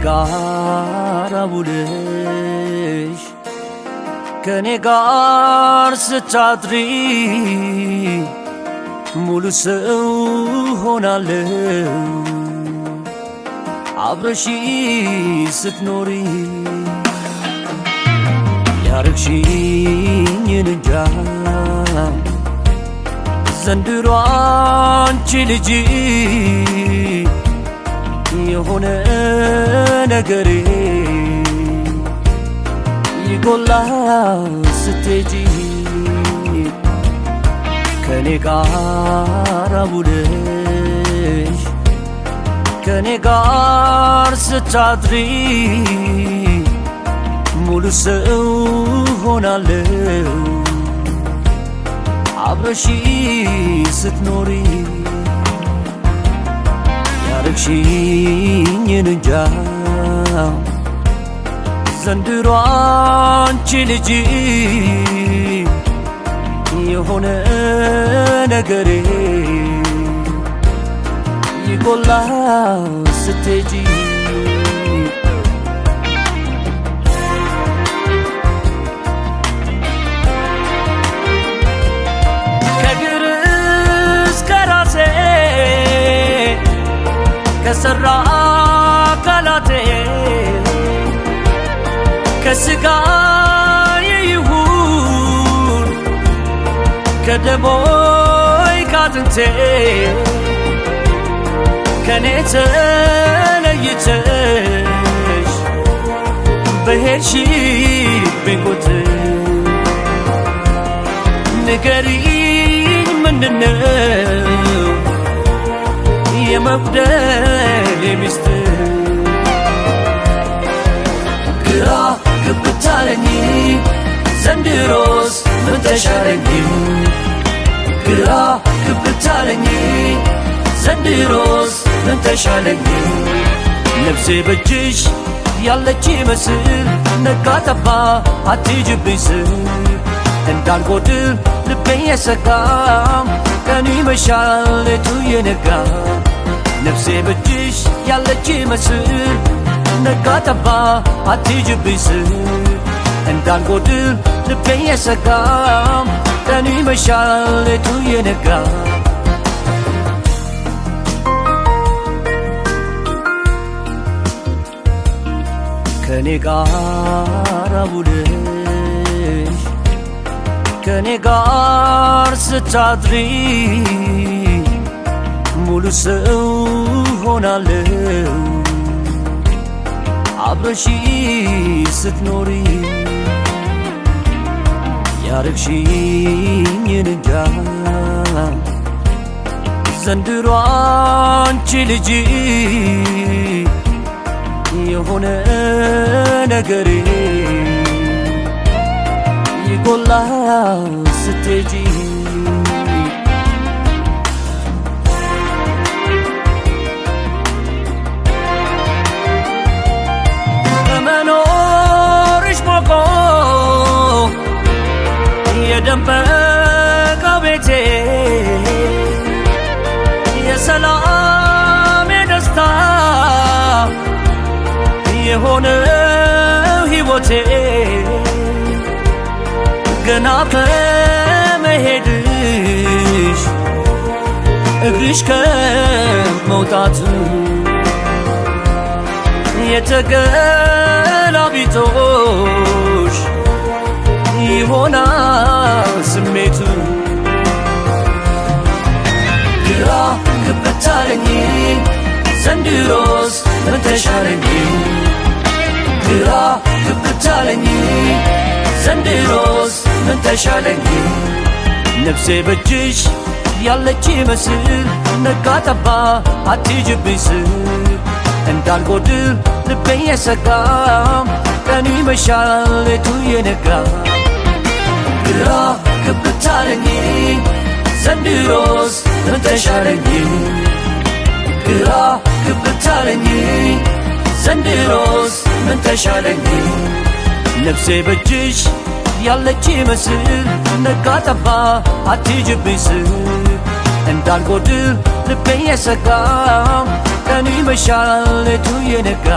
ጋር ውለሽ ከኔ ጋር ስታድሪ ሙሉ ሰው ሆናለሁ አብረሽ ስትኖሪ ያረግሽኝን እንጃ ዘንድሮ አንቺ ልጅ የሆነ ነገሬ ይጎላል ስትሄጂ ከኔ ጋር ውለሽ ከኔ ጋር ስታድሪ ሙሉ ሰው ሆናለሁ አብረሽ ስትኖሪ ያረግሽኝን እንጃ ዘንድሮ አንቺ ልጅ የሆነ ነገሬ ይጎላል ስትሄጂ ከእግር እስከ ራሴ ከሰራ አካላቴ ከስጋዬ ይሁን ከደሞይ ካጥንቴ ከኔ ተለይተሽ በሄድሽብኝ ቁጥር ንገሪኝ ምንድነው የመጉደሌ ሚስጥር ግራ ግብት አለኝ ዘንድሮስ ምን ተሻለኝ ግራ ግብት አለኝ ዘንድሮስ ምን ተሻለኝ ነፍሴ በእጅሽ ያለች መስል ነጋ ጠባ አትሂጂብኝ ስል እንዳልጎድል ልቤ የሰጋም ቀኑ ይመሻል ሌቱ የነጋ ነፍሴ በእጅሽ ያለች መስል ነጋ ጠባ አትሂጂብኝ ስል እንዳልጎድል ልቤ የሰጋም ቀኑ ይመሻል ሌቱ የነጋ ከኔ ጋር ውለሽ ከኔ ጋር ስታድሪ ሙሉ ሰው ሆናለሁ አብረሽ ስትኖሪ ያረግሽኝን እንጃ ዘንድሮ አንቺ ልጅ የሆነ ነገሬ ይጎላል ስትሄጂ በመኖርሽ ሞቆ የደመቀው ቤቴ የሰላም የደስታ የሆነው ሕይወቴ ገና ከመሄድሽ እግርሽ ከመውጣቱ የተገላቢጦሽ ይሆናል ስሜቱ ግራ ግብት አለኝ ዘንድሮስ ምን ተሻለኝ ግራ ግብት አለኝ ዘንድሮስ ምን ተሻለኝ ነፍሴ በእጅሽ ያለች መስል ነጋ ጠባ አትሂጂብኝ ስል እንዳልጎድል ልቤ የሰጋም ቀኑ ይመሻል ሌቱ የነጋ ግራ ግብት አለኝ ዘንድሮስ ምን ተሻለኝ ግራ ግብት አለኝ ዘንድሮስ ምን ተሻለኝ ነፍሴ በእጅሽ ያለች መስል ነጋ ጠባ አትሂጂብኝ ስል እንዳልጎድል ልቤ የሰጋም ቀኑ ይመሻል ሌቱ የነጋ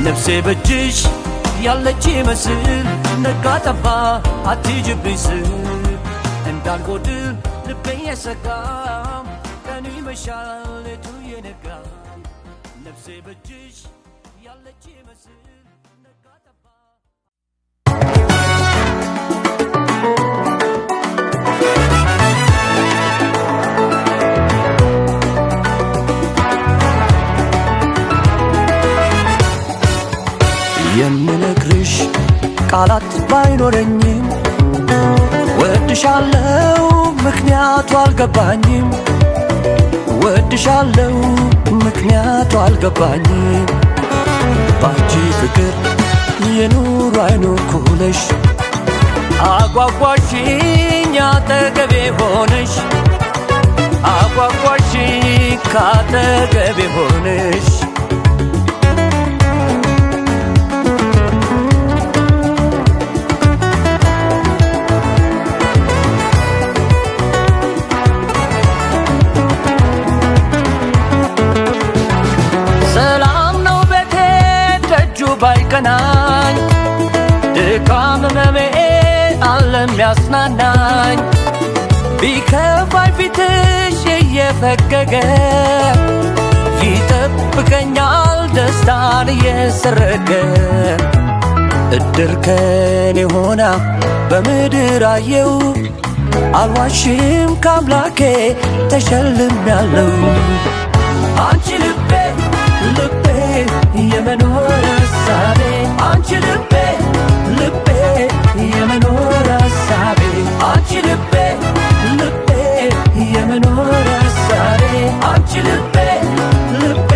ነፍሴ በእጅሽ ያለች ይመስል ነጋ ጠባ አትሂጂብኝ ስል እንዳልጎድል ልቤ የሰጋም ቀኑ ይመሻል ሌቱ የነጋ ነፍሴ በእጅሽ ያለች ይመስል ነጋ ጠባ የምነግርሽ ቃላት ባይኖረኝም ወድሻለው ምክንያቱ አልገባኝም ወድሻለው ምክንያቱ አልገባኝም ባንቺ ፍቅር የኑሮ አይኖርኩለሽ አጓጓሽኝ አጠገቤ ሆነሽ አጓጓሽኝ ካጠገቤ ሆነሽ ባይቀናኝ ድካም ህመሜ ዓለም ያጽናናኝ ቢከፋኝ ፊትሽ እየፈገገ ይጠብቀኛል ደስታን እየሰረገ እድር ከኔ ሆና በምድር አየው አልዋሽም ከአምላኬ ተሸልሜያለሁ አንቺ ልቤ ልቤ የመኖር ሐሳቤ አንቺ ልቤ ልቤ የመኖር ሐሳቤ አንቺ ልቤ ልቤ የመኖር ሐሳቤ አንቺ ልቤ ልቤ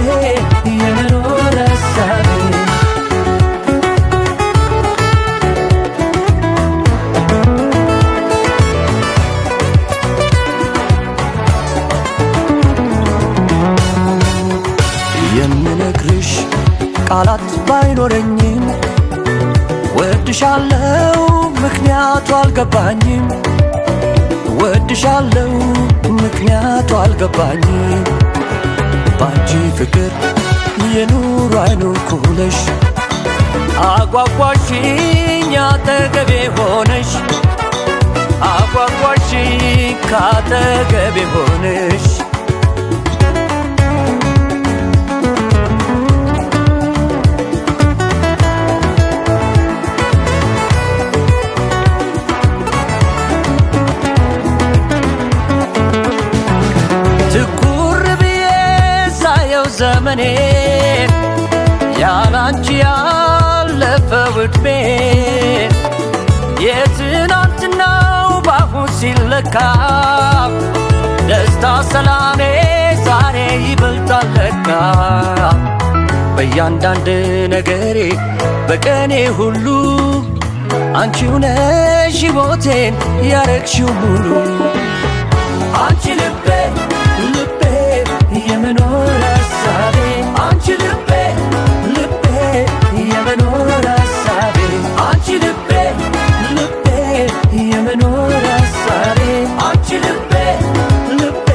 የመኖር ሐሳቤ የምነግርሽ ቃላት ባይኖረኝም ወድሻለው ምክንያቱ አልገባኝም ወድሻለው ምክንያቱ አልገባኝም ባንቺ ፍቅር የኑሮ አይኖርኩለሽ አጓጓሽኝ አጠገቤ ሆነሽ አጓጓሽኝ ካጠገቤ ሆነሽ ዘመኔ ያላንቺ ያለፈው ዕድሜ የትናንትናው ባሁን ሲለካ ደስታ ሰላሜ ዛሬ ይበልጣል ለካ በእያንዳንድ ነገሬ በቀኔ ሁሉ አንቺው ነሽ ሕይወቴን ያረግሽው ሙሉ አንቺ ልቤ ልቤ የመኖር ሐሳቤ አንቺ ልቤ ልቤ የመኖር ሐሳቤ አንቺ ልቤ ልቤ የመኖር ሐሳቤ አንቺ ልቤ ልቤ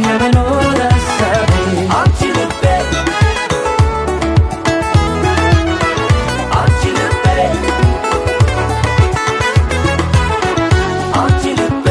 የመኖር ሐሳቤ አንቺ ልቤ አንቺ ልቤ አንቺ ልቤ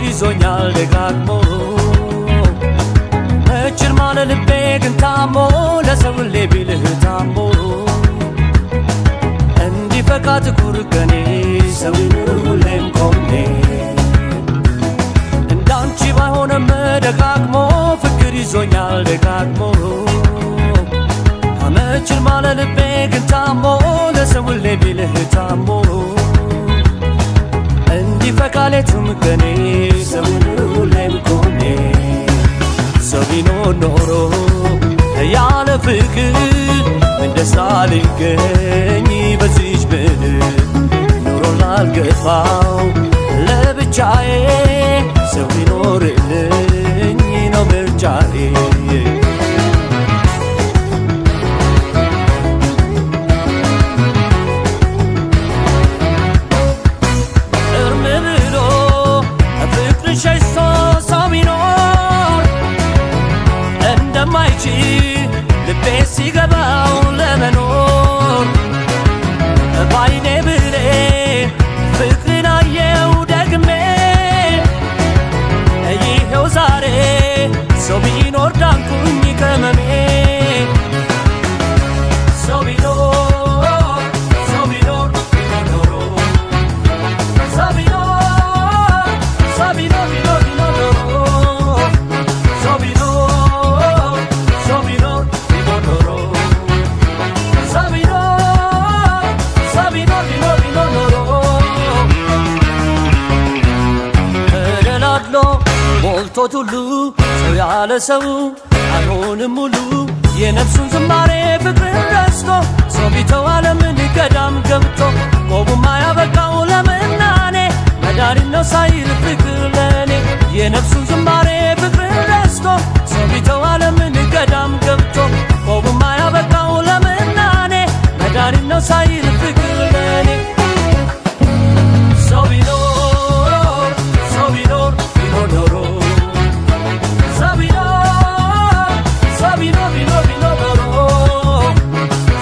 ይዞኛል ደጋግሞ እችል ማለ ልቤ ግን ታሞ ለሰው ሌ ቢልህ ታሞ እንዲፈካ ጥቁር ቀኔ ሰው ይኑር ሁሌም ኮኔ እንዳንቺ ባይሆንም ደጋግሞ ፍቅር ይዞኛል ደጋግሞ አመችል ማለ ልቤ ግን ታሞ ለሰው ሁሌ ቢልህ ታሞ እንዲፈካ ሌቱም ቀኔ ሰው ይኑር ሁሌም ኮኔ ሰው ቢኖር ኖሮ ያለ ፍቅር ምን ደስታ ሊገኝ በዚች ምድር ኑሮ ላልገፋው ለብቻዬ ሰው ቢኖርልኝ ነው ምርጫዬ እርም ብሎ ፍቅርን ሸሽቶ ሰው ቢኖር እንደማይችል ልቤ ሲገባው ለመኖር ባይኔ ብሌ ፍቅርን አየው ደግሜ ይኸው ዛሬ ሰው ቢኖር ዳንኩኝ ከመሜ ሰው ቢኖር ሰው ቢኖር ቢኖር ኖሮ ሰው ቢኖር ሰው ቢኖር ቢኖር ቢኖር ኖሮ ሰው ቢኖር ሰው ቢኖር ቢኖር ኖሮ ሰው ቢኖር ሰው ቢኖር ቢኖር ቢኖር ኖሮ ተደላድሎ ሞልቶት ሁሉ ሰው ያለ ሰው አይሆንም ሙሉ የነፍሱን ዝማሬ ፍቅርን ረስቶ ሰው ቢተው ዓለምን ገዳም ገብቶ ቆቡማ ያበቃው ለምናኔ መድኃኒት ነው ሳይል ፍቅር ለኔ የነፍሱን ዝማሬ ፍቅርን ረስቶ ሰው ቢተው ዓለምን ገዳም ገብቶ ቆቡማ ያበቃው ለምናኔ መድኃኒት ነው ሳይል ፍቅር ለኔ ሰው ቢኖር ሰው ቢኖር ቢኖር ኖሮ ሰው ቢኖር ሰው ቢኖር ቢኖር ቢኖር ኖሮ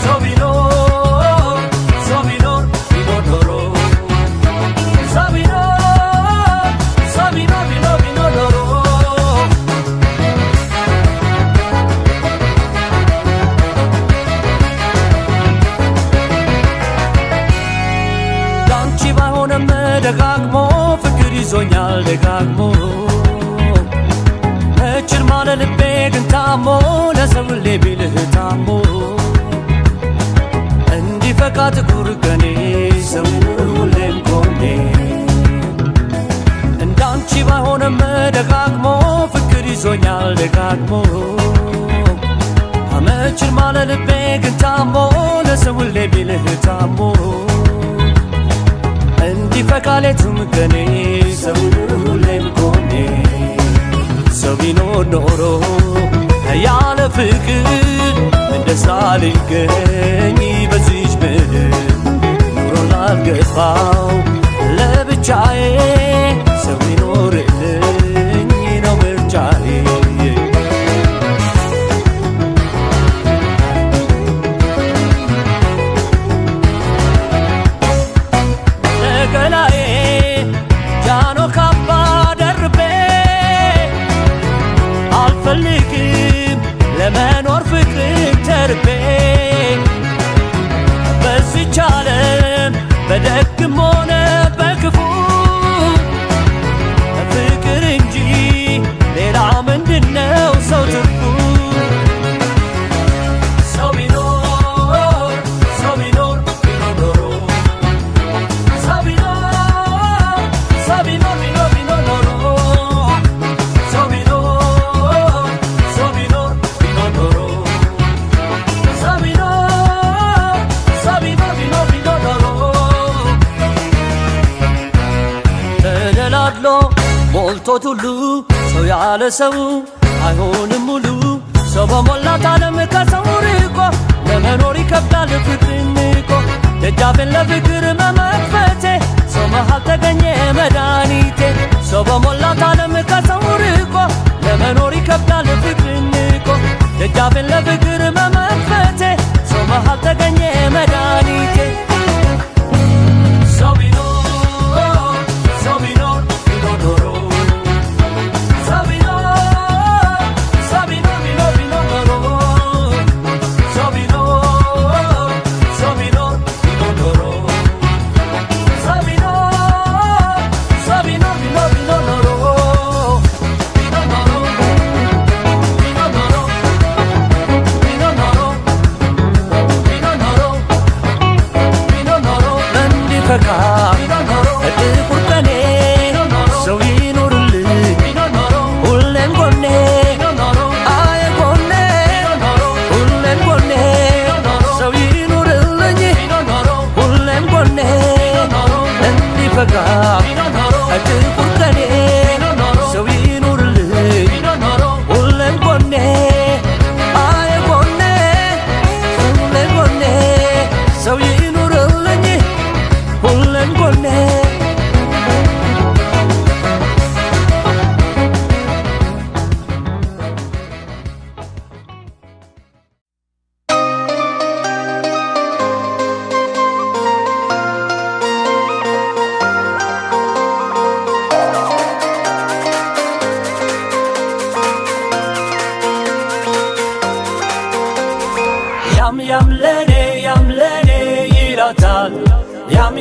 ሰው ቢኖር ሰው ቢኖር ቢኖር ኖሮ ሰው ቢኖር ሰው ቢኖር ቢኖር ቢኖር ኖሮ ላንቺ ባይሆንም ደጋግሞ ፍቅር ይዞኛል ደጋግሞ እችል ማለ ልቤ ግን ታሞ ለሰው ሁሌ ቢልህ ታሞ እንዲፈካ ጥቁር ቀኔ ሰው ይኑር ሁሌም ኮኔ እንዳንቺ ባይሆንም ደጋግሞ ፍቅር ይዞኛል ደጋግሞ አመችል ማለ ልቤ ግን ታሞ ለሰው ሁሌ ቢልህ ታሞ እንዲፈካ ሌቱም ቀኔ ሰው ይኑር ሁሌም ኮኔ ሰው ቢኖር ኖሮ ያለ ፍቅር ምን ደስታ ሊገኝ በዚች ምድር ኑሮ ላልገፋው ለብቻዬ ሰው ቢኖርልኝ ነው ምርጫዬ ለገላዬ ጃኖ ካባ ደርቤ አልፈልግም ለመኖር ፍቅርን ተርቤ በዚች ዓለም በደግም ሆነ በክፉ ፍቅር እንጂ ሌላ ምንድነው ሰው ትርፉ ሰው ቢኖር ሰው ቢኖር ቢኖር ኖሮ ሰው ቢኖር ሰው ቢኖር ቢኖር ቢኖር ኖሮ ሰው ቢኖር ሰው ቢኖር ቢኖር ኖሮ ሰው ቢኖር ሰው ቢኖር ቢኖር ቢኖር ኖሮ ተደላድሎ ሞልቶት ሁሉ ሰው ያለ ሰው አይሆንም ሙሉ ሰው በሞላት ዓለም ከሰው ርቆ ለመኖር ይከብዳል ፍቅርን ንቆ ደጃፌን ለፍቅር መመክፈቴ ሰው መሃል ተገኘ መድኃኒቴ ሰው በሞላት ዓለም ከሰው ርቆ ለመኖር ይከብዳል ፍቅርን ንቆ ደጃፌን ለፍቅር መመክፈቴ ሰው መሃል ተገኘ መድኃኒቴ ሰው ቢኖር ሰው ቢኖር ቢኖር ኖሮ ሰው ቢኖር ሰው ቢኖር ቢኖር ቢኖር ኖሮ ሰው ቢኖር ሰው ቢኖር ቢኖር ኖሮ ሰው ቢኖር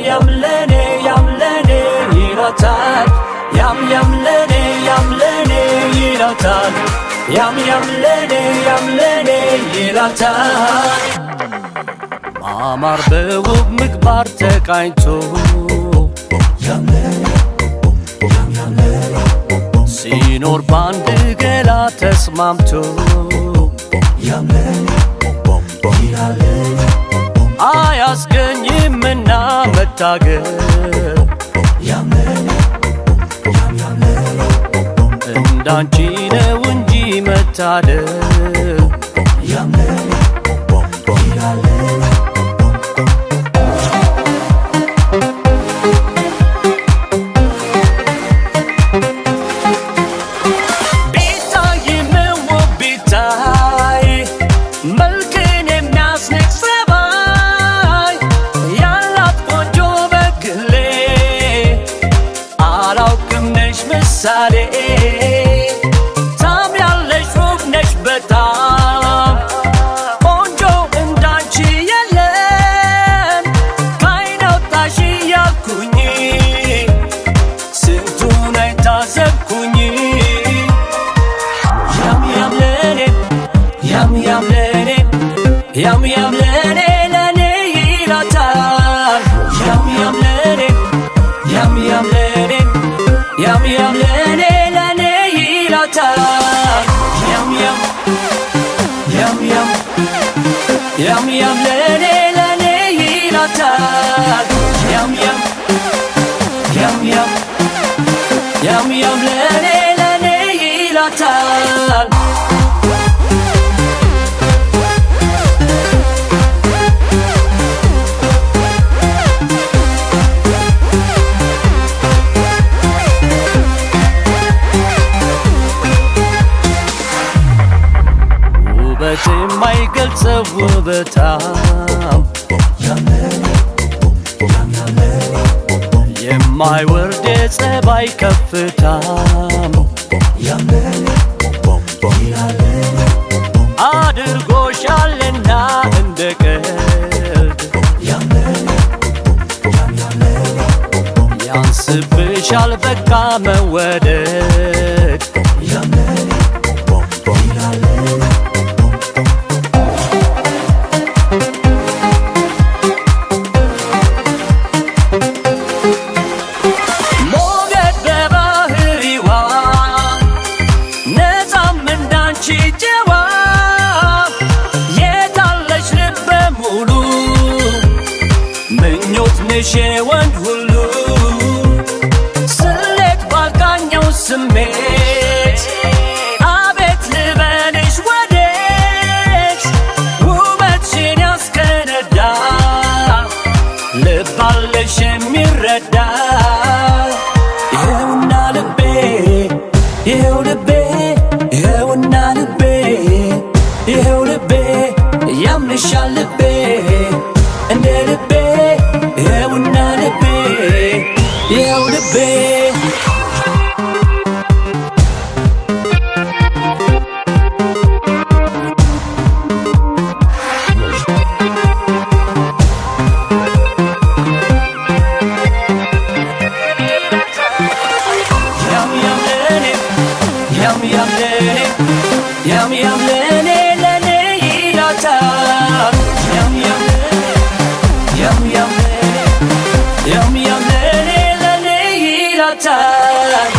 yam lene ይላታል yam lene ይላታል yam lene ይላታል ማማር በውብ ምግባር ተቃኝቶ ሲኖር ባንድ ገላ ተስማምቶ አያስገኝምና መታገል እንዳንቺ ነው እንጂ መታደል ምሳሌ ታምያለሽ ውብ ነሽ በጣም ቆንጆ እንዳንቺ የለም ከዓይን አውጣሽ እያልኩኝ ስንቱን አይታዘብኩኝ ያም ለኔ ለኔ ይላታል ያም ለኔ yam lene ይላታል yam lene ይላታል yam lene ይላታል ውበት የማይገልጸው ውበታም የማይወርድ የጸባይ ከፍታም አድርጎሻልና እንደ ቀልድ ያንስብሻል በቃ መወደድ ነሽ ወንድ ሁሉ ስሌት ባልቃኘው ስሜት አቤት ልበልሽ ወዴት ውበትሽን ያስከነዳ ልባለሽ የሚረዳ ይኸውና ልቤ ይኸው ልቤ ያምንሻል ልቤ እንደ ልቤ ይኸውና ልቤ ይኸው ልቤ yam lene ይላታል yam lene ይላታል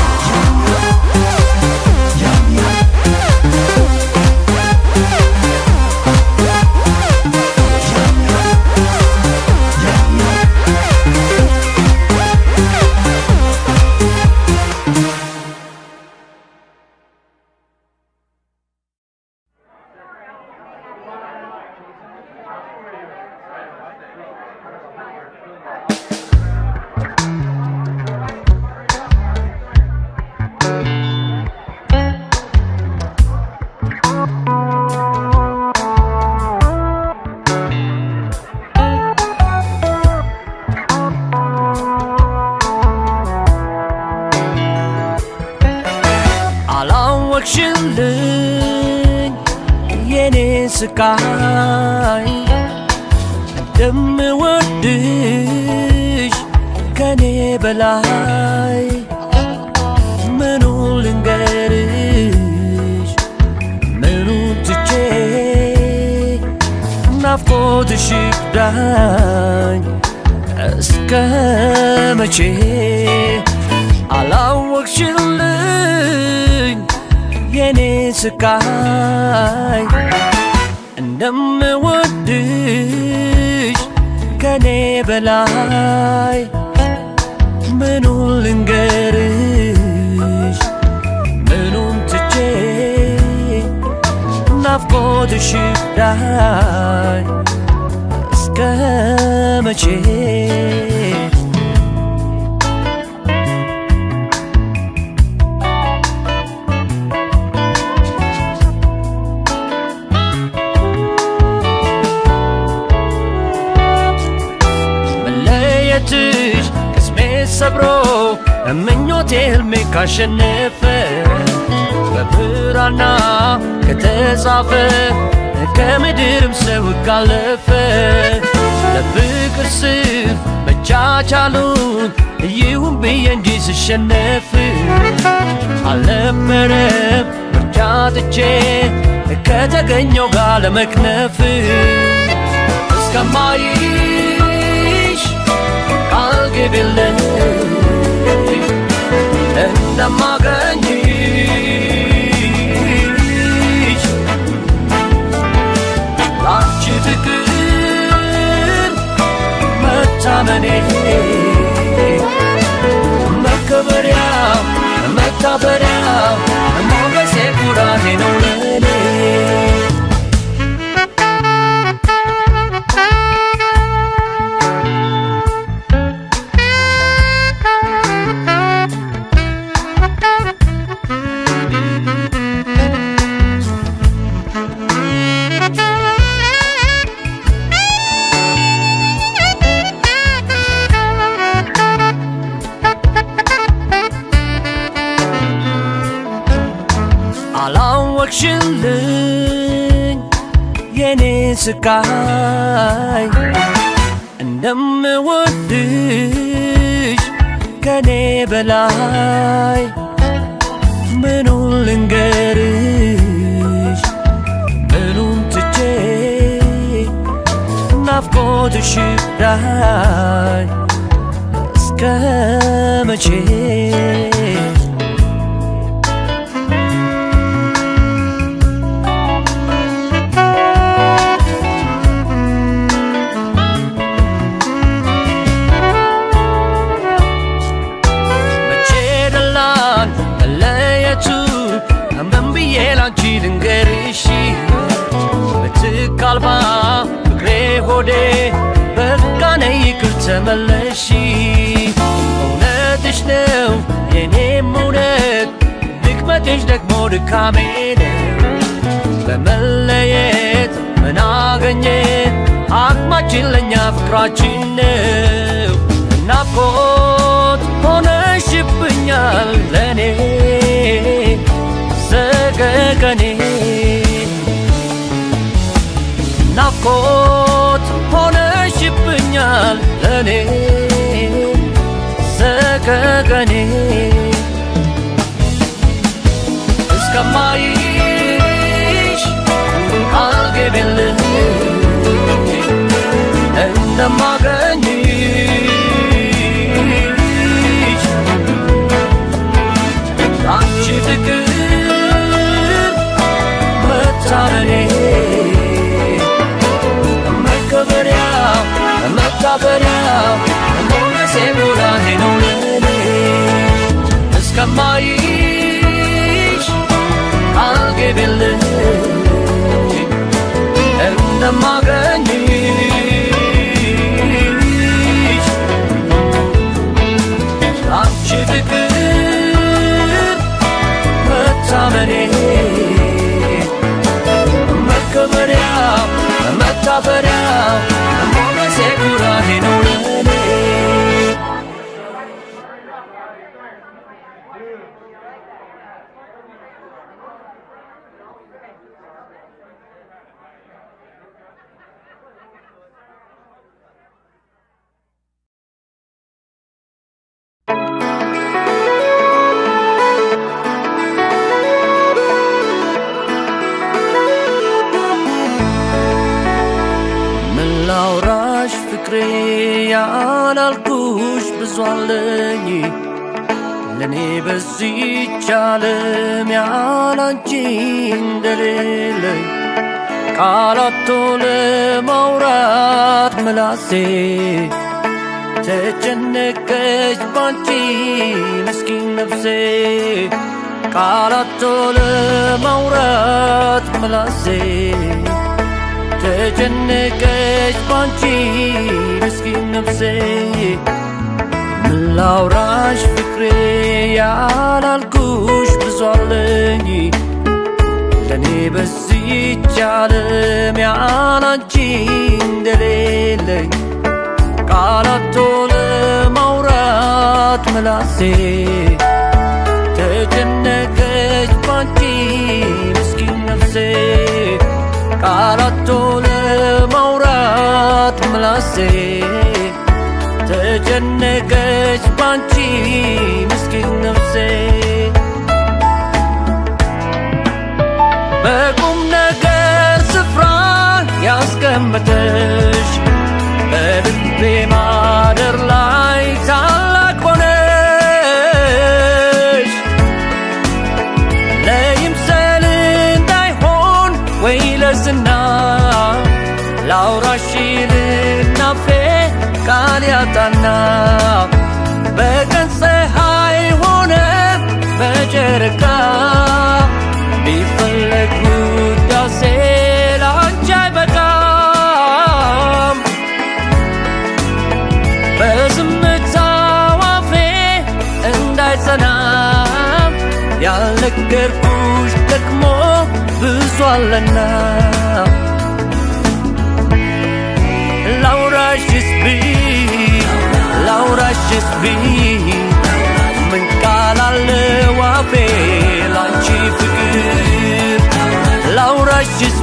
አላወቅሽልኝ የኔ ስቃይ እንደምወድሽ በላይ ምኑን ልንገርሽ ምኑን ትቼ ናፍቆትሽ ይክዳኝ እስከ መቼ አላወቅሽልኝ የኔ ስቃይ እንደምወድሽ ከኔ በላይ ምኑን ልንገርሽ ምኑን ትቼ ናፍቆትሽ ይክዳኝ እስከ መቼ መለየትሽ ቅስሜ ሰብሮ ምኞቴ ሕልሜ ካሸነፈ በብራና ከተጻፈ ከምድርም ሰው ካለፈ ለፍቅር ስል መቻቻሉን ይሁን ብዬ እንጂ ስሸነፍ አልነበረም ምርጫ ትቼ ከተገኘው ጋር ለመክነፍ እስከማይሽ ቃል ግቢልኝ እንደማገኝሽ ላንቺ ፍቅር መታመኔ መከበሪያ መታፈሪያ ሞገሴ ኩራቴ ነው ለኔ አላወቅሽልኝ የኔ ስቃይ እንደምወድሽ ከኔ በላይ ምኑን ልንገርሽ ምኑን ትቼ ናፍቆትሽ ይክዳኝ እስከ መቼ ላንቺ ልንገርሽ ምትክ አልባ ፍቅሬ ሆዴ በቃ ነይ ይቅር ተመለሽ እውነትሽ ነው የኔም እውነት ድክመትሽ ደግሞ ድካሜ ነው በመለየት ምን አገኘን አቅማችን ለእኛ ፍቅራችን ነው ናፍቆት ሆነሽብኛል ለኔ ሰቀቀኔ ናፍቆት ሆነሽብኛል ለኔ ሰቀቀኔ እስከማይሽ ቃል ግቢልኝ እንደማገኝሽ ላንቺ ፍቅር መታመኔ መከበሪያ መታፈሪያ ሞገሴ ኩራቴ ነው ለኔ እስከማይሽ ቃል ግቢልኝ እንደማገኝሽ ላንቺ ፍቅር መታመኔ መከበሪያ መታፈሪያ ሞገሴ ኩራቴ ነው ለኔ ያላልኩሽ ብዙ አለኝ ለኔ በዚች ዓለም ያላንቺ እንደሌለኝ ቃላቶ ለማውራት ምላሴ ተጨነቀች ባንቺ ምስኪን ነፍሴ ቃላቶ ለማውራት ምላሴ ተጨነቀች ባንቺ ምስኪን ነፍሴ ምን ላውራሽ ፍቅሬ ያላልኩሽ ብዙ አለኝ ለኔ በዚች ዓለም ያላንቺ እንደሌለኝ ቃላቶ ለማውራት ምላሴ ተጨነቀች ባንቺ ምስኪን ነፍሴ ቃላቶ ለማውራት ምላሴ ተጨነቀች ባንቺ ምስኪን ነፍሴ በቁም ነገር ስፍራ ያስቀመጠሽ በልቤ ማደር ላይ ታላቅ ሆነሽ ለይምሰል እንዳይሆን ወይ ለዝና ላውራሽ ልናፌ ቃል ያጣና በቀን ፀሐይ ሆነ በጨረቃ ቢፈለግ ውዳሴ ላንቺ አይበቃም በዝምታው አፌ እንዳይጸናም ያልነገርኩሽ ደግሞ ብዙ አለና ላውራሽስ ምን ቃል አለው አፌ ላንቺ ፍቅር ላውራሽስ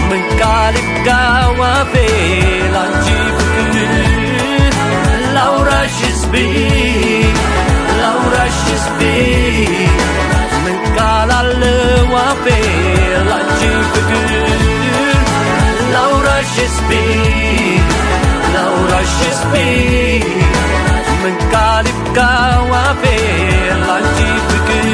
ምን ቃል ይጋው አፌ ላንቺ ፍቅር ላውራሽስ ምን ቃል አለው አፌ ላንቺ ፍቅር ላውራሽስ ምን ቃል ይብቃው አፌ ላንቺ ፍቅር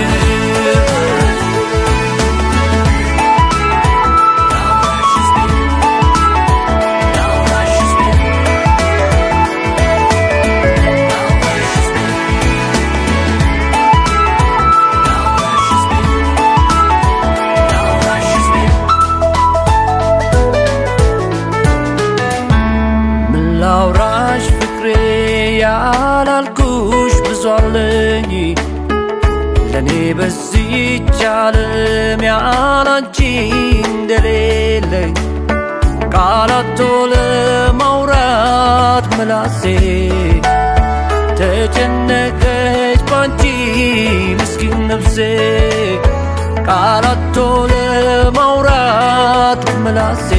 ላውራሽ ፍቅሬ ያላልኩሽ ብዙ አለኝ ለኔ በዚች ዓለም ያላንቺ እንደሌለኝ ቃላቶ ለማውራት ምላሴ ተጨነቀች ባንቺ ምስኪን ነፍሴ ቃላቶ ለማውራት ምላሴ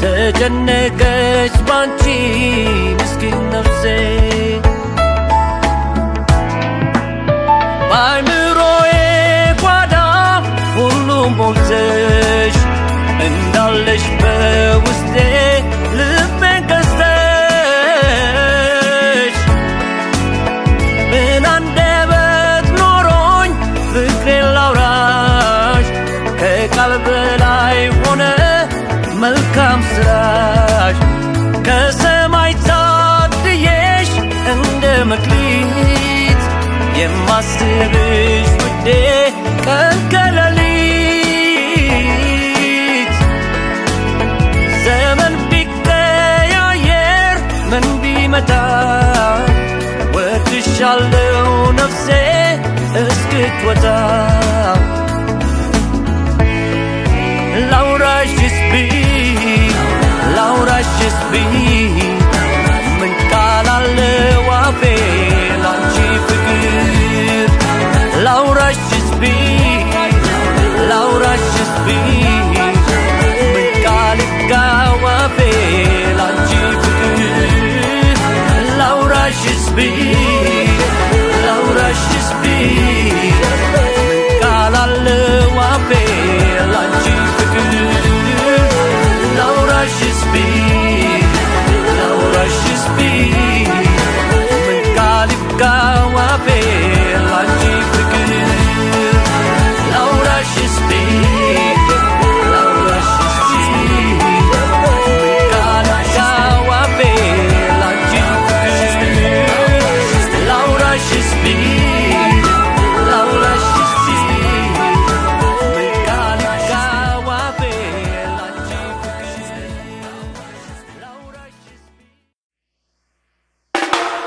ተጨነቀች ባንቺ ምስኪን ነፍሴ በአእምሮዬ ጓዳ ሁሉም ሞልተሽ እንዳለሽ በውስጤ ልቤን ገዝተሽ ምን አንደበት ኖሮኝ ፍቅሬን ላውራሽ ከቃል በላይ ሆነ መልካም ስራሽ ከሰማይ ታድዬሽ እንደ መክሊት የማስብሽ ውዴ ቀን ከሌሊት ዘመን ቢቀያየር ምን ቢመጣ ወድሻለው ነፍሴ እስክትወጣ ላውራሽስ ምን ቃል አለው አፌ ላንቺ ፍቅር ላውራሽስ ምን ቃል ይጋው አፌ ላንቺ ፍቅር ላውራሽስ ቃል አለው አፌ ላንቺ ፍቅር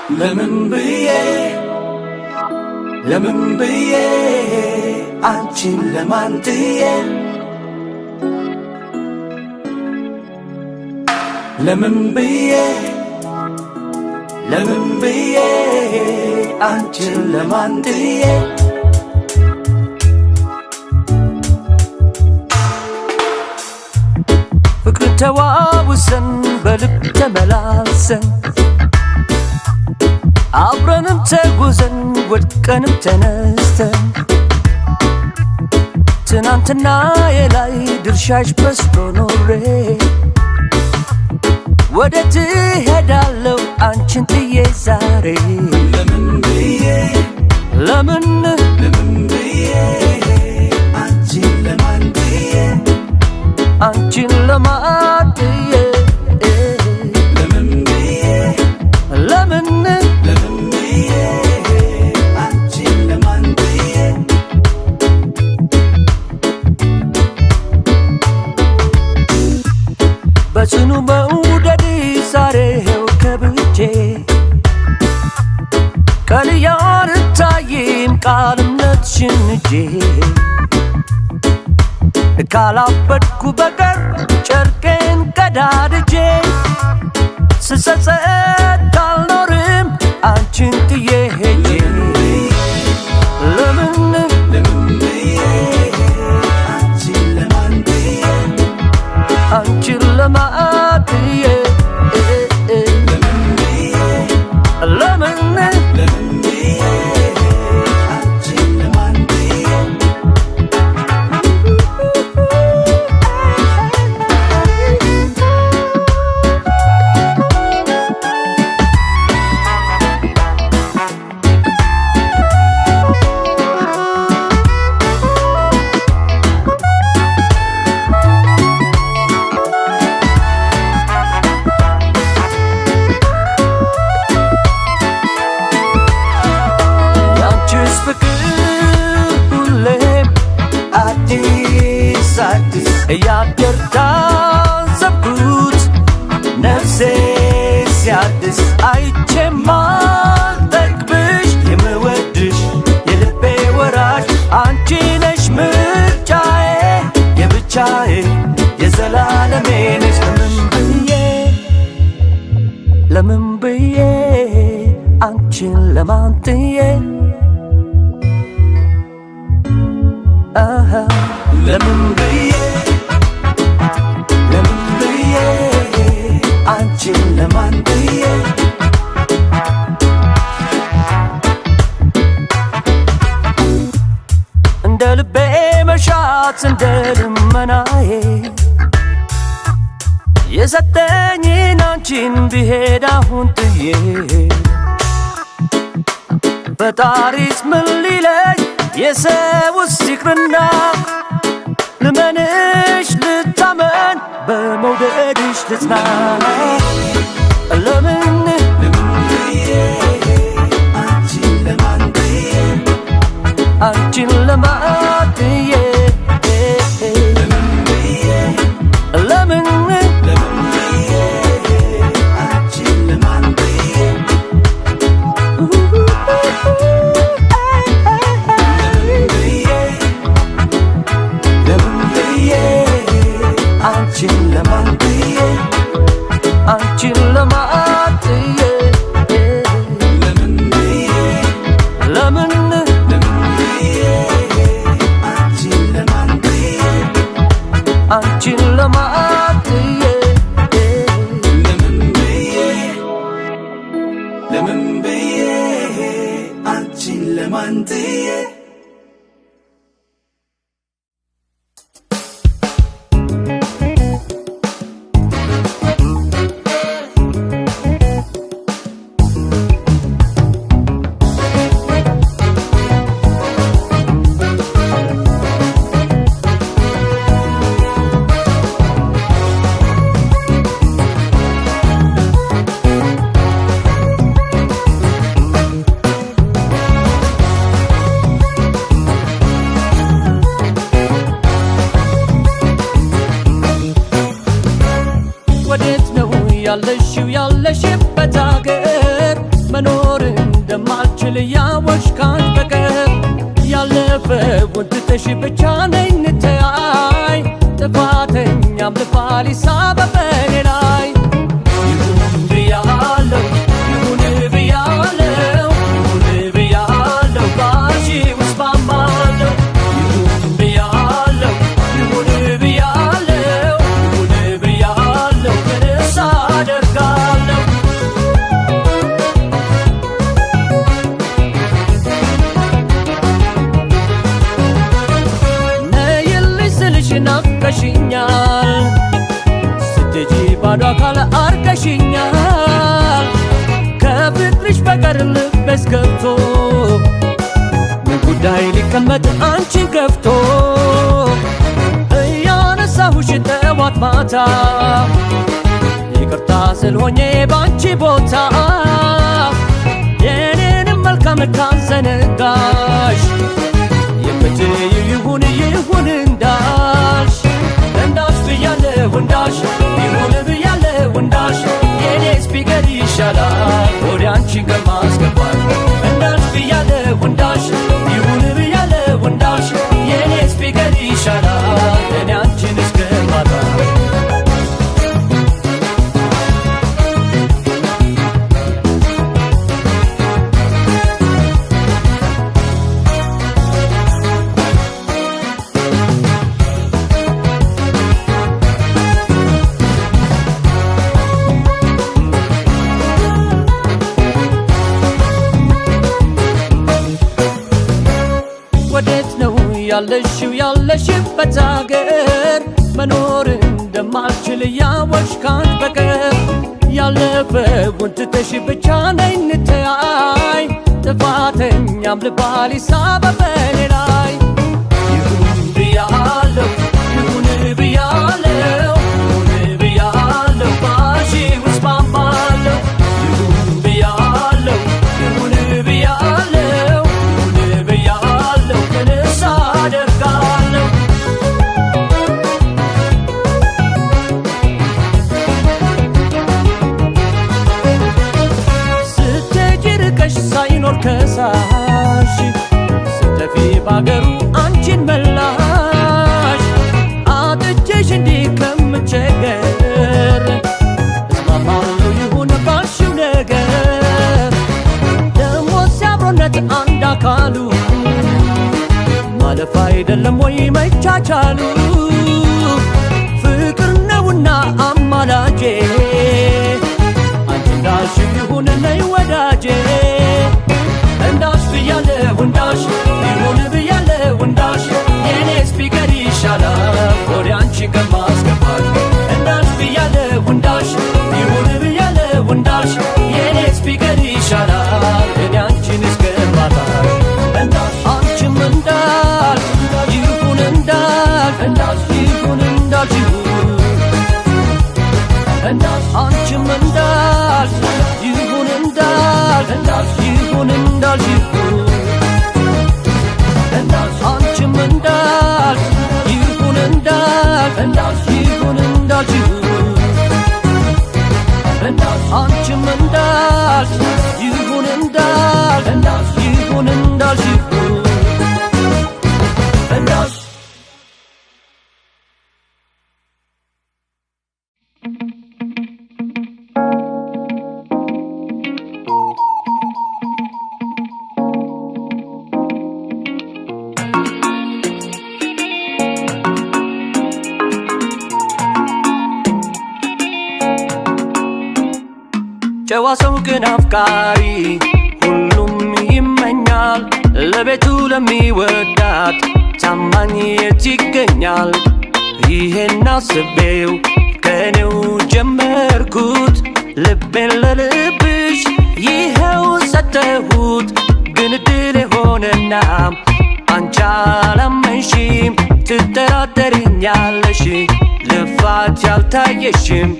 ለምን ብዬ አንቺን ለማን ጥዬ ለምን ብዬ አንቺን ለማን ጥዬ ፍቅር ተዋውሰን በልብ ተመላልሰን አብረንም ተጉዘን ወድቀንም ተነስተን ትናንትና የላይ ድርሻሽ በስቶ ኖሬ ወዴት እሄዳለሁ አንቺን ጥዬ ዛሬ ለምን ብዬ አንቺን ለማን ጥዬ አንቺን ለማን ጥዬ ለምን ብዬ አንቺን ለማን ጥዬ በጽኑ መውደድ ዛሬው ከብቼ ቀልያር ታይም ቃል እምነትሽን እጄ ካላበድኩ በቀር ጨርቄን ቀዳድጄ ስጸጸት አልኖርም አንቺን ጥዬ ሄጄ ለምን አንቺን ለማን ጥዬ አንቺን ለማን ጥዬ እያደር ታዘብኩት ነፍሴ ሲያድስ አይቼማ ጠግብሽ የምወድሽ የልቤ ወራሽ አንቺ ነሽ ምርጫዬ የብቻዬ የዘላለሜ ነሽ ለምን ብዬ አንቺን ለማን ጥዬ ለምን ብዬ አንቺን ለማን ጥዬ እንደ ልቤ መሻት እንደ ልመናዬ የሰጠኝን አንቺን ብሄድ አሁን ጥዬ ፈጣሪስ ምን ሊለኝ የሰውስ ይቅርና ልመንሽ ልታመን በመውደድሽ ልጽና ለምን ብዬ አንቺን ለማን ጥዬ አንቺን ለማን ጥዬ ለምን ብዬ አንቺን ለማን ጥዬ አንቺን ለማን ጥዬ አንቺን ለማን ጥዬ ለምን ብዬ አንቺን ለማን ጥዬ አንቺን ለማን ጥዬ ለምን ብዬ አንቺን ለማን ጥዬ ያለሽበት አገር መኖር እንደማልችል ያወቅሽ ካንቺ በቀር ያለፈውን ትተሽ ብቻ ነኝ እንተያይ ጥፋተኛም ልባል ይሳበብ በኔ ላይ ይሁን ብያለሁ ይሁን ብያለሁ ይሁን ብያለሁ ባልሽው እስማማለሁ ይሁን ብያለሁ ይሁን ብያለሁ ይሁን ብያለሁ ምንስ አደርጋለሁ ነይልኝ ስልሽ ናፍቀሽኛል ስትሄጂ ባዶ አካል አርገሽኛል ከፍቅርሽ በቀር ልቤስ ገብቶ ምን ጉዳይ ሊቀመጥ አንቺን ገፍቶ እያነሳሁሽ ጠዋት ማታ ይቅርታ ስል ሆኜ ባንቺ ቦታ የኔንም መልካም ካዘነጋሽ የምትይው ይሁን ይሁን እንዳልሽ ብያለሁ እንዳልሽ ይሁን ብያለሁ እንዳልሽ የኔስ ቢቀር ይሻላል ወደ አንቺን ከማስገባሽ እንዳልሽ ብያለሁ እንዳልሽ ይሁን ብያለሁ እንዳልሽ የኔስ ቢቀር ይሻላል እኔ አንቺን እስከማጣ ያለሽበት አገር መኖር እንደማልችል ያወቅሽ ካንቺ በቀር ያለፈውን ትተሽ ብቻ ነኝ እንተያይ ጥፋተኛም ልባል ይሳበብ በኔ ላይ ይሁን ብያለሁ ይሁን ብያለሁ ይሁን ብያለሁ ባልሽው እስማማለሁ ይሁን ብያለሁ ይሁን ብያለሁ ይሁን ብያለሁ ምንስ አደርጋለሁ ስትሄጂ ርቀሽ ሳይኖር ከሳሽ ስትጠፊ ባገሩ አንቺን መላሽ አጥቼሽ እንዲህ ከምቸገር እስማማለሁ ይሁን ባልሽው ነገር ደሞ ሲያብሮነት አንድ አካሉ ማለፍ አይደለም ወይ መቻቻሉ ፍቅር ነውና አማላጄ አንቺ እንዳልሽው ይሁን ነይ ወዳጄ እንዳልሽ ብያለሁ እንዳልሽ ይሁን ብያለሁ እንዳልሽ የኔስ ቢቀር ይሻላል ወደ አንቺ ከማስገባሽ እንዳልሽ ብያለሁ እንዳልሽ ይሁን ብያለሁ እንዳልሽ የኔስ ቢቀር ይሻላል እኔ አንቺን እስከማጣሽ አንቺም እንዳልሽ ይሁን እንዳልሽ ይሁን እንዳልሽ አንቺም እንዳልሽ ይሁን እንዳልሽ ይሁን እንዳልሽ አንቺም እንዳልሽ ይሁን እንዳልሽ ይሁን እንዳልሽ አንቺም እንዳልሽ ይሁን እንዳልሽ ይሁን እንዳልሽ ጨዋ ሰው ግን አፍቃሪ ሁሉም ይመኛል ለቤቱ ለሚወዳት ታማኝ የት ይገኛል ይሄን አስቤው ከኔው ጀመርኩት ልቤን ለልብሽ ይኸው ሰጠሁት ግን ድል ሆነና አንቺ አላመንሽም ትጠራጠሪኛለሽ ልፋት ያልታየሽም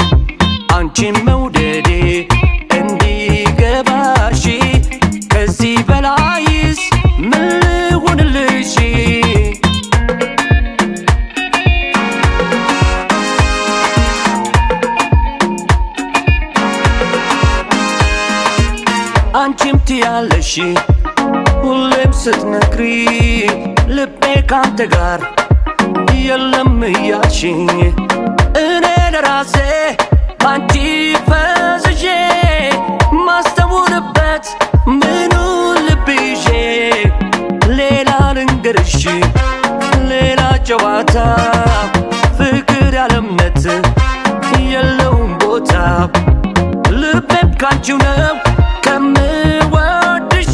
አንቺን መውደዴ እንዲገባሽ ከዚህ በላይስ ምን ልሁንልሽ አንቺም ትያለሽ ሁሌም ስትነግሪ ልቤ ካንተ ጋር የለም እያልሽኝ እኔ ለራሴ ባንቺ ፈዝዤ ማስተውልበት ምኑን ልብ ይዤ ሌላ ልንገርሽ ሌላ ጨዋታ ፍቅር ያለ እምነት የለውም ቦታ ልቤም ካንቺው ነው ከምወድሽ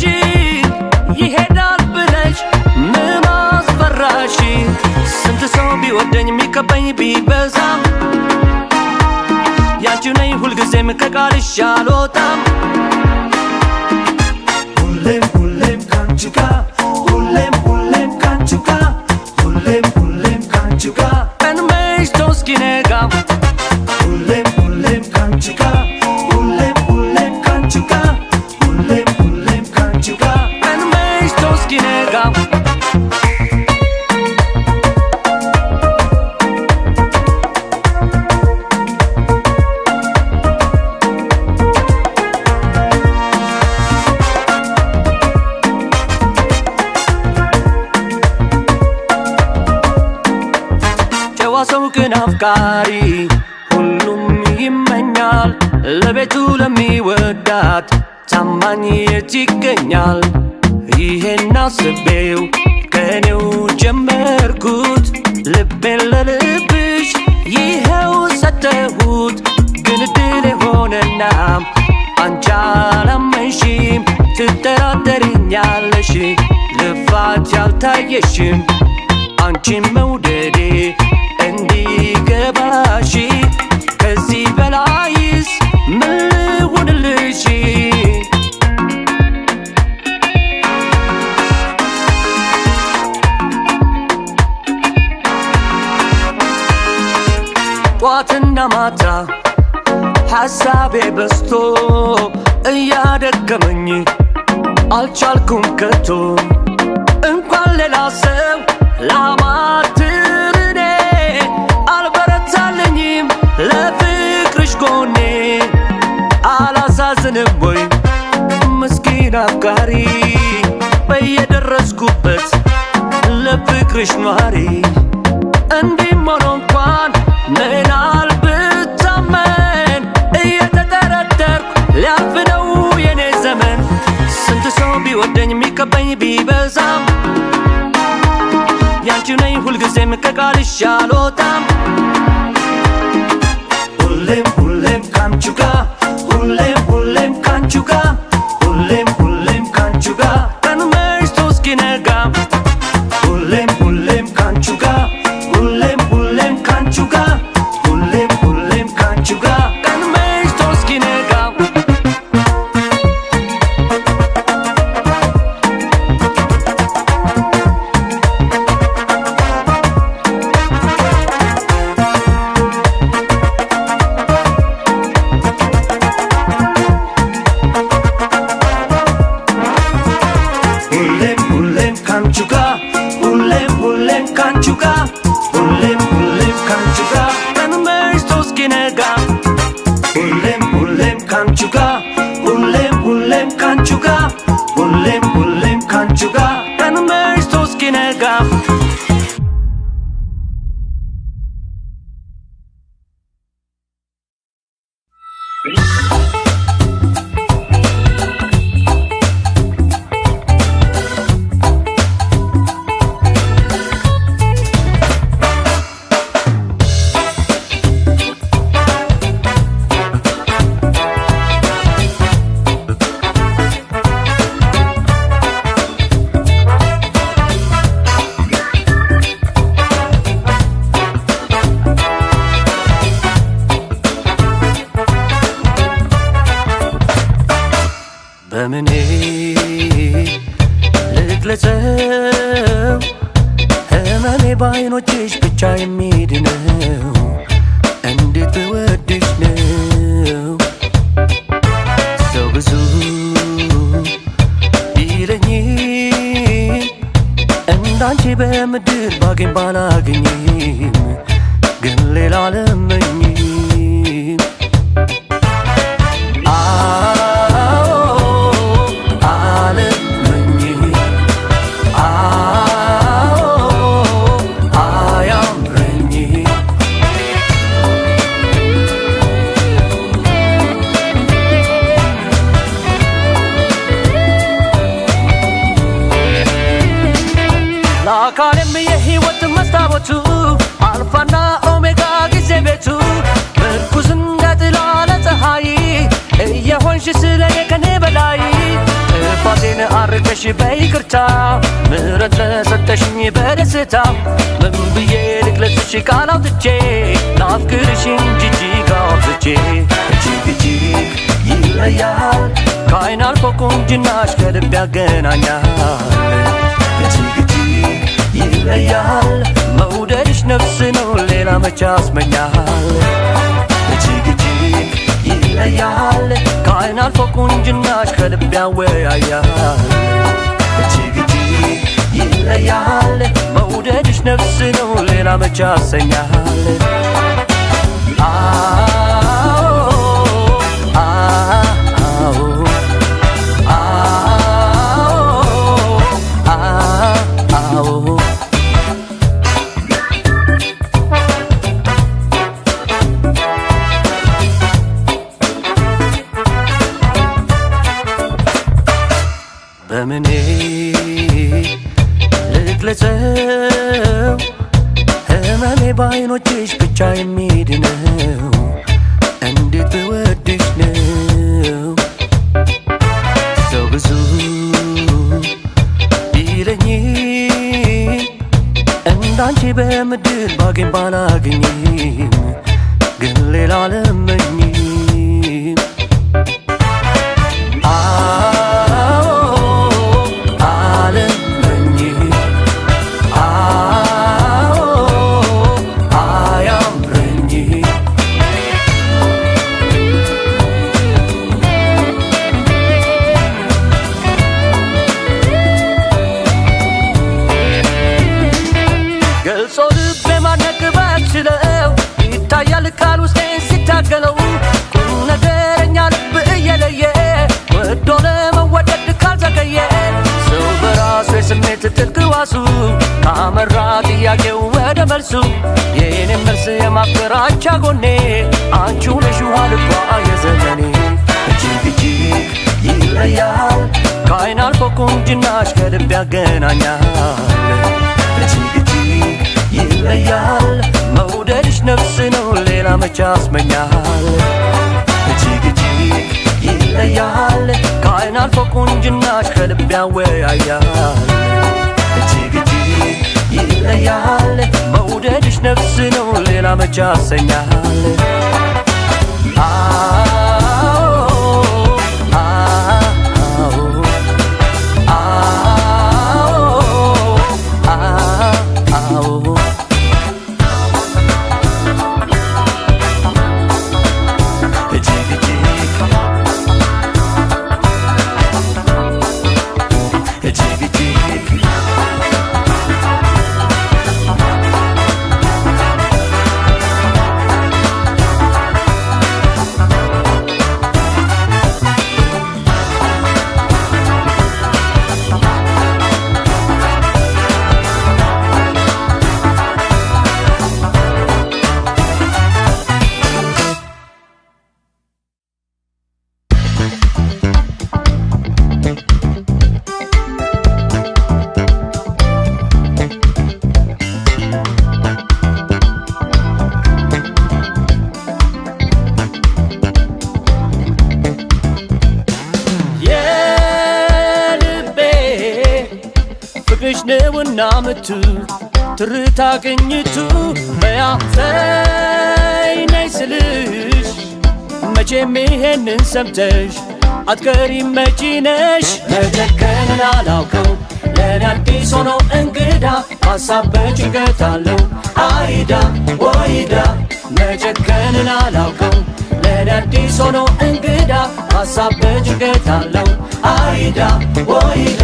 ይሄዳል ብለሽ ምን አስፈራሽ ስንት ሰው ቢወደኝ የሚከበኝ ቢበዛም ያንቺው ነኝ ሁልጊዜም ከቃልሽ አልወጣም ሁሌም ሁሌም ካንቺ ጋር ሁሌም ሁሌም ካንቺ ጋር ሁሌም ሁሌም ካንቺ ጋር ቀን መሽቶ እስኪነጋ ሁሌም ሁሌም ካንቺ ጋር ሁሌም ሁሌም ካንቺ ጋር ሁሌም ሁሌም ካንቺ ጋር ቀን መሽቶ እስኪነጋ ሰው ግን አፍቃሪ ሁሉም ይመኛል ለቤቱ ለሚወዳት ታማኝ የት ይገኛል ይሄን አስቤው ከኔው ጀመርኩት ልቤን ለልብሽ ይኸው ሰጠሁት ግን እድል ሆነና አንቺ አላመንሽም ትጠራጠሪኛለሽ ልፋት ያልታየሽም አንቺን መውደዴ እንዲገባሽ ከዚህ በላይስ ምን ልሁንልሽ ጧትና ማታ ሐሳቤ በዝቶ እያደከመኝ አልቻልኩም ከቶ እንኳን ሌላ ሰው ላማትር እኔ አልበረታልኝም ለፍቅርሽ ጎኔ አላሳዝንም ወይ ምስኪን አፍቃሪ በየደረስኩበት ለፍቅርሽ ኗሪ እንዲህም ሆኖ እንኳን ምናል ብታመን እየተጠረጠርኩ ሊያልፍ ነው የኔ ዘመን ስንት ሰው ቢወደኝ የሚከበኝ ቢበዛም ያንቺው ነኝ ሁልጊዜም ከቃልሽ አልወጣም ሁሌም ሁሌም ካንቺ ጋር ሁሌም ሁሌም ካንቺ ጋር ሁሌም ሁሌም ካንቺ ጋር ቀን መሽቶ እስኪነጋ ሁሌም ሁሌም ካንቺ ጋር ሁሌም ሁሌም ካንቺ ጋር ሁሌም ሁሌም ካንቺ ጋር ቀን መሽቶ እስኪነጋ ሁሌም ሁሌም ካንቺ ጋር ሁሌም ሁሌም ካንቺ ጋር ሁሌም ሁሌም ካንቺ ጋር ቀን መሽቶ እስኪነጋ ሁሌም ሁሌም ካንቺ ጋር ሁሌም ሁሌም ካንቺ ጋር ሁሌም ሁሌም ካንቺ ጋር ቀን መሽቶ እስኪነጋ በምኔ ልግለጸው ህመሜ በዓይኖችሽ ብቻ የሚድነው እንዴት ብወድሽ ነው ሰው ብዙ ቢለኝ እንዳንቺ በምድር ባገኝ ባላገኝም ግን ሌላ ለመኝም መላምቱ አልፋና ኦሜጋ ጊዜ ቤቱ ምርኩዝ እንደጥላ ለፀሐይ እየሆንሽ ስለኔ ከኔ በላይ ጥፋቴን አርቀሽ በይቅርታ ምሕረት ለሰጠሽኝ በደስታ ምን ብዬ ልግለጽሽ ቃል አውጥቼ ላፍቅርሽ እንጂ እጅግ አብዝቼ እጅግ እጅግ ይለያል ከዓይን አልፎ ቁንጅናሽ ከልብ ያገናኛል እጅግ እጅግ ይለያል መውደድሽ ነፍስ ነው ሌላ መቼ ያስመኛል እጅግ እጅግ ይለያል ከዓይን አልፎ ቁንጅናሽ ከልብ ያወያያል እጅግ እጅግ ይለያል መውደድሽ ነፍስ ነው ሌላ መቼ ያሰኛል በምኔ ልግለጸው ህመሜ በዓይኖችሽ ብቻ የሚድነው እንዴት ብወድሽ ነው ሰው ብዙ ቢለኝ እንዳንቺ በምድር ባገኝ ባላገኝም ግን ሌላ አልመኝም ገልጾ ልቤ ማድነቅ ባልችለው ይታያል ቃል ውስጤን ሲታገለው ቁም ነገረኛ ልብ እየለየ ወዶ ለመወደድ ካልዘገየ ሰው በራሱ የስሜት ጥልቅ ዋሱ ካመራ ጥያቄው ወደ መልሱ የኔም መልስ የማፍቀር አቻ ጎኔ አንቺው ነሽ ውሃ ልቧ የዘመኔ እጅግ እጅግ ይለያል ከዓይን አልፎ ቁንጅናሽ ከልብ ያገናኛል እጅግ እጅግ ይለያል መውደድሽ ነፍስ ነው ሌላ መቼ ያስመኛል እጅግ እጅግ ይለያል ከዓይን አልፎ ቁንጅናሽ ከልብ ያወያያል እጅግ እጅግ ይለያል መውደድሽ ነፍስ ነው ሌላ መቼ ያሰኛል ፍቅርሽ ነውና ምቱ ትርታ ቅኝቱ በያተይ ነይ ስልሽ መቼም ይሄንን ሰምተሽ አትቀሪም መቼ ነሽ መጨከንን አላውቀው ለኔ አዲስ ሆኖ እንግዳ ሀሳብ በጭንቀት አለው አይዳ ወይዳ መጨከንን አላውቀው ለኔ አዲስ ሆኖ እንግዳ ሀሳብ በጭንቀት አለው አይዳ ወይዳ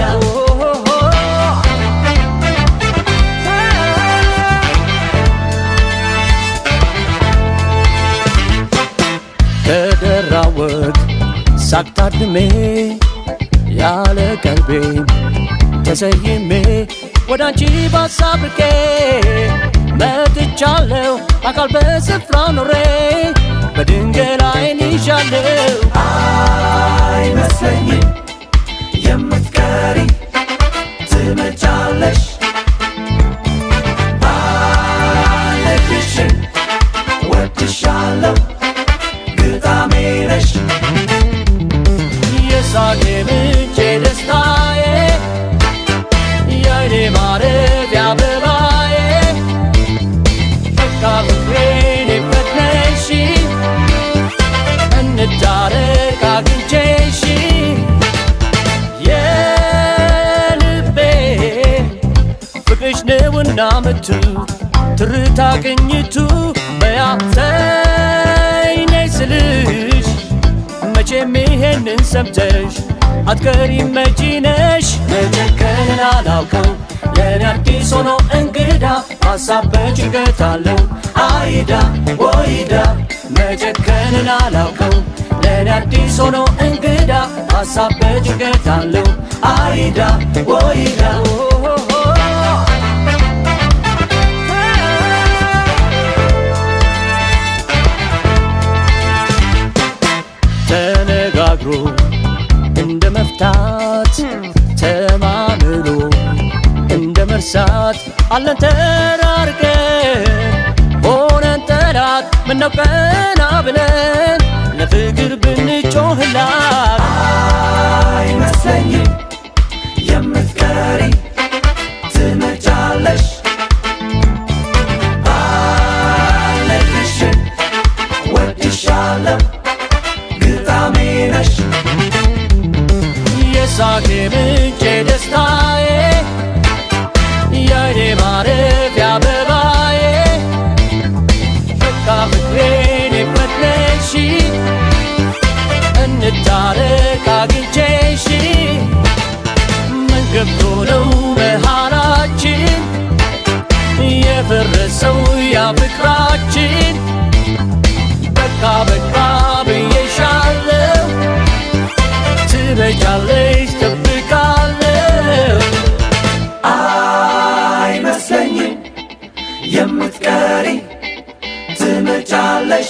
ከደራ ወግ ሳቅታድሜ ያለ ቀልቤ ተሰይሜ ወዳንቺ ባሳብቄ መጥቻለሁ አካል በስፍራው ኖሬ በድንገት ዓይን ይዣለሁ አይመስለኝም የምትቀሪ ትመጫለሽ ምንጭ ደስታዬ የኔ ማረፊያ አበባዬ በቃ ፍቅሬን ፈትነሽ እንዳረቅ አግኝቼሽ የልቤ ፍቅርሽ ነውና ምቱ ትርታ ቅኝቱ በያዘኝ ነይ ስልሽ መቼም ይሄንን ሰምተሽ አትቀሪም መቼ ነሽ መጨከንን አላውቀው ለኔ አዲስ ሆኖ እንግዳ ሀሳብ በጭንቀት አለው አይዳ ወይዳ መጨከንን አላውቀው ለኔ አዲስ ሆኖ እንግዳ ሀሳብ በጭንቀት አለው አይዳ ወይዳ ተነጋግሮ እንደ መፍታት ተማምሎ እንደ መርሳት አለን ተራርቀን ሆነን ጠላት ምነው ቀና ብለን ለፍቅር ብንጮህላት አይመስለኝም የምትቀሪ ትመጫለሽ አለልሽን ወድሻለሁ ግጣሜ ነሽ የሳቄ ምንጭ ደስታዬ የኔ ማረፊያ አበባዬ በቃ ፍቅሬን ፈትነሽ እንዳረቅ አግኝቼሽ ምን ገብቶ ነው መሃላችን የፈረሰው ያ ፍቅራችን በቃ በቃ ብዬሻለሁ ትመጫለሽ ጠብቃለሁ አይመስለኝም የምትቀሪ ትመጫለሽ